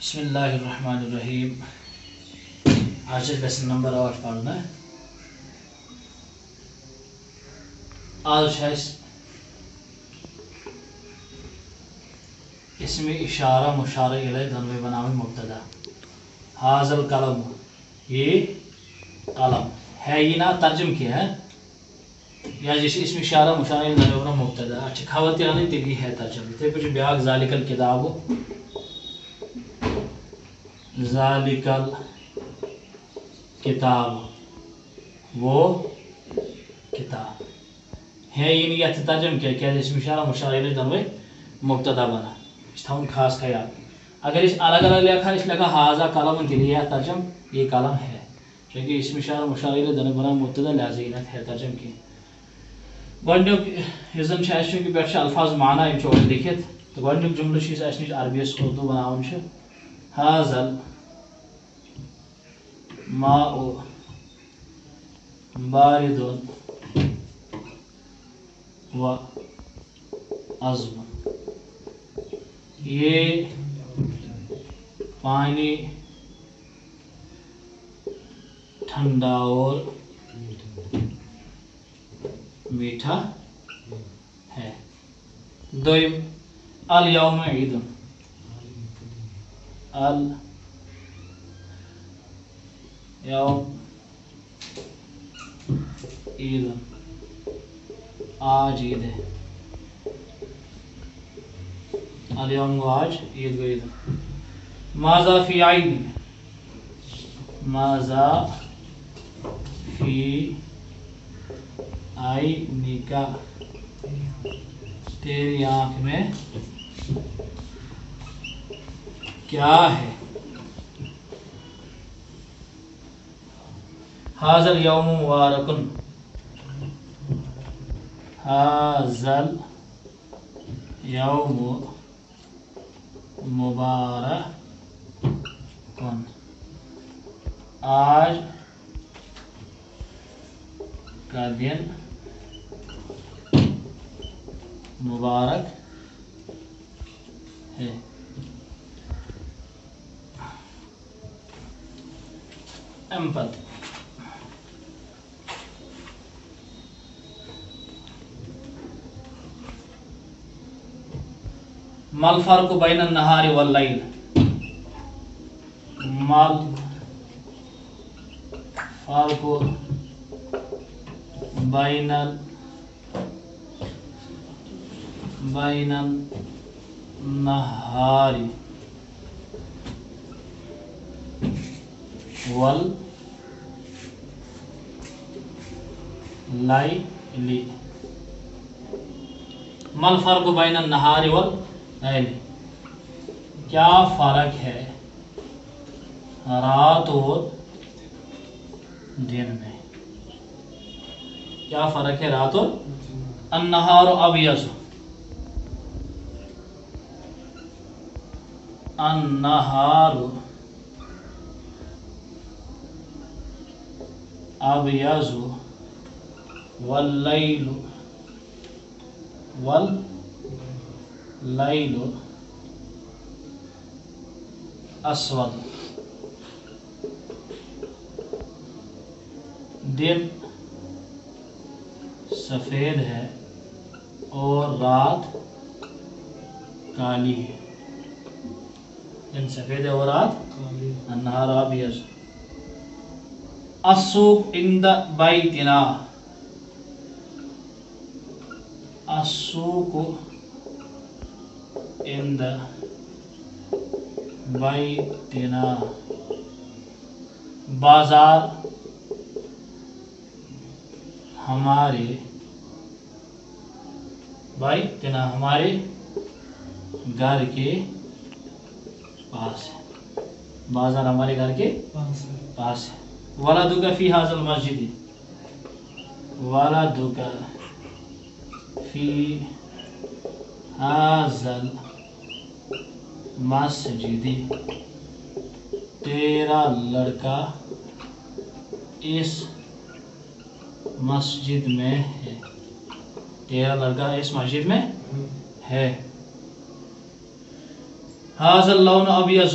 بسم اللہ الرحمن الرحیم. آج لیسن نمبر 8 پڑھنا. آج اسم اشارہ مشارہ الیہ دونویں بناویں مبتدا. حاضر القلم، یہ قلم ہے، یہ نا ترجم کیا ہے یا جس اسم اشارہ مشارہ الیہ دونویں بناویں مبتدا. اچھا خواتین تیلی ہے ترجمہ تے کچھ بیاق ذالک الکتاب، ذالک الکتاب وہ کتاب ہے، یہ نیت ترجم کیا کہ اسم اشارہ مشارہ الیہ دونویں مبتدا بنا. اس تھاؤن خاص خیال. اگر اس الگ الگ لکھا اس لکھا حاضر قلم کے لیے ترجم یہ قلم ہے، کیونکہ اسم اشارہ مشارہ الیہ دونویں بنا مبتدا لہذا یہ ہے ترجم کی. گۄڈنیُک یُس زن چھُ اَسہِ چھُ پٮ۪ٹھ چھِ الفاظ معنی یِم چھِ اورٕ لیکھِتھ تہٕ گۄڈنیُک جملہٕ چھُ یُس اَسہِ نِش عربیَس اردوٗ بناوُن چھُ. حاضر ماء بارد و عذب، یہ پانی ٹھنڈا اور میٹھا ہے. دویم الیوم عید، الیوم عید، آج عید ہے. الیوم گو آج، عید گو عید. ماذا فی عین، ماذا فی عینک، تیری آنکھ میں کیا ہے. حاضر یوم مبارک، حاضر یوم مبارک، آج کا دن مبارک ہے. امپت ما الفرق بین النہار واللیل، ما الفرق بین النہار واللیل. ما الفرق بین النہار واللیل، کیا فرق ہے رات اور دن میں، کیا فرق ہے رات اور. النہار ابیض، النہار ابیض واللیل اسود. دن سفید ہے اور رات کالی ہے. دن سفید ہے اور رات النہار ابیض. السوق عند بیتنا، السوق عند بیتنا، بازار ہمارے بیتنا ہمارے گھر کے پاس ہے، بازار ہمارے گھر کے پاس ہے. ولدک فی ھذا المسجد، ولدک فی ھذا المسجد، تیرا لڑکا اس مسجد میں ہے. تیرا لڑکا اس مسجد میں ہے. هذا اللون ابيض،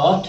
8